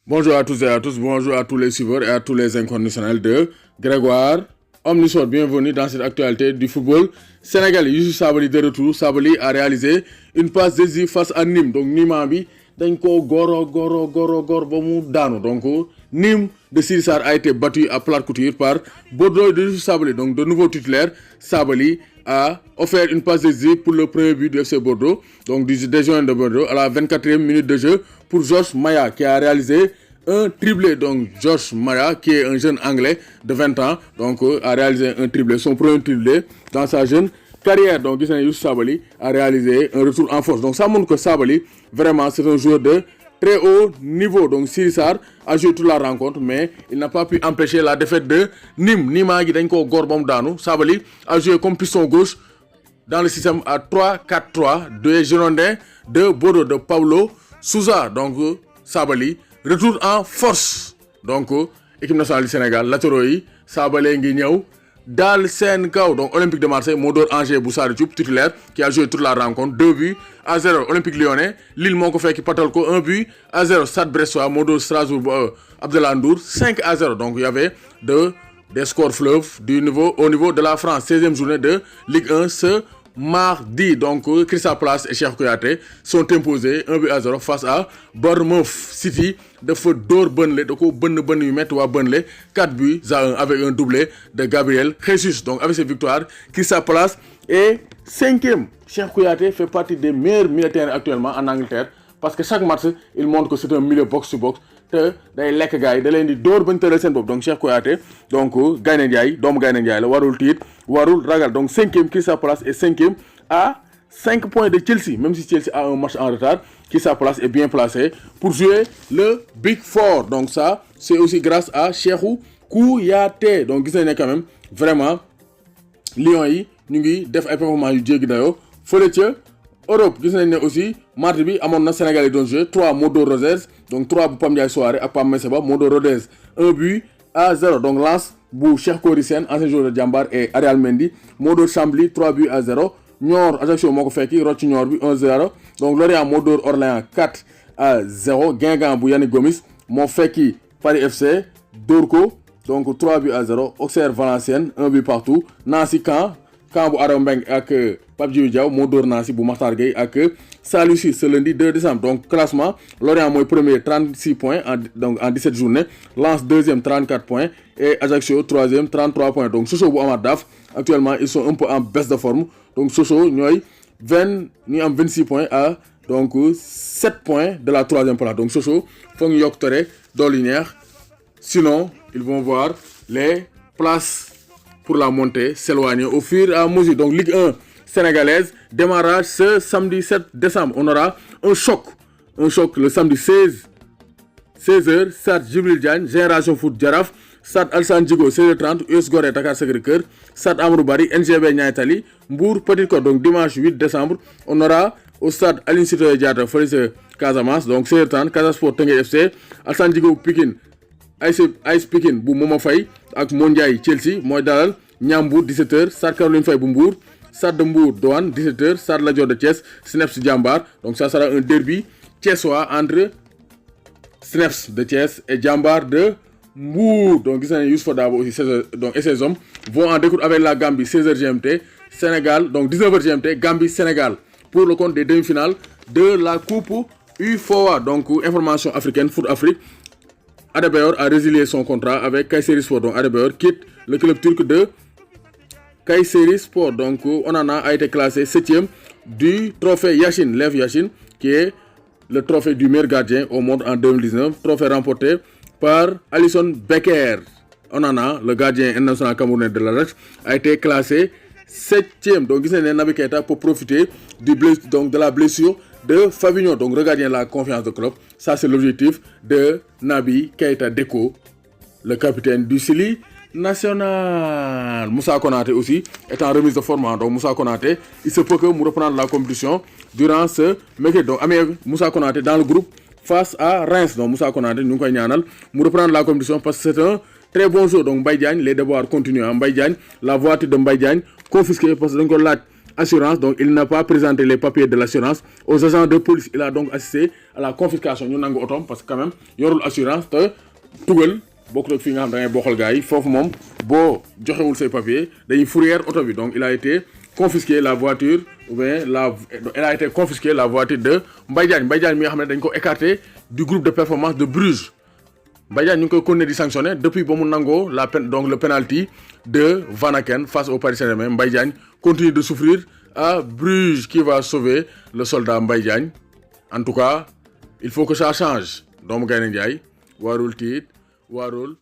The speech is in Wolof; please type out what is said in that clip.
Bonjour à tous et à tous, bonjour à tous les suiveurs et à tous les inconditionnels de Grégoire Omnisport. Bienvenue dans cette actualité du football sénégalais. Youssouf Sabaly de retour. Sabaly a réalisé une passe décisive face à Nîmes. Donc Nîmes bi dañ ko goro ba mu daanu. Donc Nîmes de Siri Sarr a été battu à plate couture par Bordeaux de Youssouf Sabaly. Donc de nouveau titulaire, Sabaly a offert une passe décisive pour le premier but du FC Bordeaux, donc des Jeunes de Bordeaux, à la 24e minute de jeu pour Georges Maya qui a réalisé un triplé. Donc Georges Maya, qui est un jeune anglais de 20 ans, donc a réalisé un triplé, son premier triplé dans sa jeune carrière. Donc Youssouf Sabaly a réalisé un retour en force. Donc ça montre que Sabaly, vraiment, c'est un joueur de très haut niveau. Donc Siri Sarr a joué toute la rencontre, mais il n'a pas pu empêcher la défaite de Nîmes. Nîmes gi dañ ko gor bam daanu. Sabaly a joué comme piston gauche dans le système à 3-4-3 des Girondins de Bordeaux de Paulo Sousa. Donc Sabaly retour en force. Donc équipe nationale du Sénégal latéraux yi Sabaly ngi ñëw Dal Sen Kaw. Donc Olympique de Marseille moo door Angers bu Sarr Diop titulaire qui a joué toute la rencontre. 2-0 Olympique Lyonnais. Lille moo ko fekk patal ko 1-0 Stade Brestois moo door Strasbourg bu Abdallah Ndour 5-0. Donc il y avait des scores fleuves au niveau de la France. 16e journée de Ligue 1 ce mardi. Donc Crystal Palace et Cheikh Kouyaté sont imposés 1-0 face à Bournemouth. City dafa dóor Burnley da ko bënn yu métti waa Burnley 4-1 avec un doublé de Gabriel Jesus. Donc avec cette victoire, Crystal Palace est 5e. Cheikh Kouyaté fait partie des meilleurs militaires actuellement en Angleterre parce que chaque match il montre que c'est un milieu box to box te day lekk gars yi da leen di dóor bañ tëral seen bopp. Donc Cheikh Kouyaté donc Gaynde Njaay doomu Gaynde Njaay la, warul tiit warul ragal. Donc 5e Crystal Palace est 5e à 5 points de Chelsea. Même si Chelsea a un match en retard, Crystal Palace est bien placé pour jouer le Big Four. Donc ça c'est aussi grâce à Cheikhou Kouyaté. Donc gis nañ ne quand même vraiment Lions yi ñu ngi def ay performances yu jéggi dayoo fële ca Europe. Gis nañ ne aussi mardi bi amoon na Sénégal yi doon joué 3 Modo Rodez, donc 3 bu Pam Ndiaye Souaré ak Pam Messeba. Modo Rodez 1-0. Donc lance bu Cheikh Kori Sène, ancien joueur de Jambar, et Arial Mendy. Modo Chambly 3-0. Niort Ajaccio moo ko fekki rocc Niort bi 1-0. Donc Lorient moo dóor Orléans 4-0. Guingamp bu Yannick Gomis moo fekki Paris FC dóor ko donc 3-0. Auxerre Valenciennes 1 partout. Nancy Caen bu Adam Mbengue ak Pape Djibril Diaw moo dóor Nancy bu Makhtar Gueye ak Saliou Ciss ce lundi 2 décembre. Donc classement, Lorient mooy premier 36 points en 17 journées. Lens deuxième 34 points et Ajaccio troisième 33 points. Donc Sochaux bu Amad Daf actuellement ils sont un peu en baisse de forme. Donc Sochaux ñooy 26 points à donc 7 points de la troisième place. Donc Sochaux foog ñu yokk tere doole neex, sinon ils vont voir les places pour la montée s'éloigner au fur et à mesure. Donc Ligue 1 sénégalaise, démarrage ce samedi 7 décembre. On aura un choc le samedi 16h, Stade Djibril Diagne, Génération Foot Jaraaf, Stade Alassane Djigo 16h30, US Gorée Dakar Sacré-Cœur, Stade Amadou Barry, NGB Niayes Tally, Mbour Petite Côte. Donc dimanche 8 décembre, on aura au stade Aline Sitoé Diatta fële ca Casamance, donc 16h30, Casa Sport Teungueth FC, Alassane Djigo Pikine, AS Pikine bu Momo Faye ak Mondiaye Chelsea mooy dalal Niambour 17h, Stade Caroline Faye bu Mbour, Stade de Mbour Douane 17h, Stade Lat Dior de Thiès, Cneps Diambar. Donc ça sera un derby thiessois entre Cneps de Thiès et Diambar de Mbour. Donc gis nañu Youssoupha Dabo aussi et ses hommes vont en découdre avec la Gambie 16h GMT, Sénégal donc 19h GMT, Gambie Sénégal pour le compte des demi-finales de la Coupe UFOA. Donc information africaine, Foot Afrique, Adebayor a résilié son contrat avec Kayseri Sport. Donc Adebayor quitte le club turc de Kayseri Sport. Donc Onana a été classé 7e du trophée Yachine, Lev Yachine, qui est le trophée du meilleur gardien au monde en 2019. Trophée remporté par Alisson Becker. Onana, le gardien international camerounais de l'Ajax, a été classé 7e. Donc Naby Keita peut profiter de la blessure de Fabinho. Donc regardez la confiance de Klopp. Ça c'est l'objectif de Naby Keita Deco, le capitaine du Sili national. Moussa Konaté aussi est en remise de forme. Donc Moussa Konaté, il se peut que nous reprendre la compétition durant ce mercredi. Donc Moussa Konaté dans le groupe face à Reims. Donc Moussa Konaté, nous allons reprendre la compétition parce que c'est un très bon jour. Donc Mbaye Diagne, les devoirs continuent. Mbaye Diagne, la voiture de Mbaye Diagne confisquée parce que assurance, donc il n'a pas présenté les papiers de l'assurance aux agents de police. Il a donc assisté à la confiscation ñu nangu otom parce que quand même yorul assurance te tugal bokk na fi nga xam da ngay bokkal gars yi foofu moom boo joxewul say papiers dañuy fourrière oto bi. Donc il a été confisqué la voiture ou bien elle a été confisquée la voiture de Mbaye Diagne mi nga xam ne dañ ko écarté du groupe de performance de Bruges. Mbaye Diagne ñu ngi koy continuer di sanctionner depuis ba mu nangoo donc le penalty de Van Aken face au Paris Saint-Germain. Mbaye Diagne continue de souffrir à Bruges. Qui va sauver le soldat Mbaye Diagne? En tout cas il faut que ça change. doomu Gaynde Njaay warul tiit warul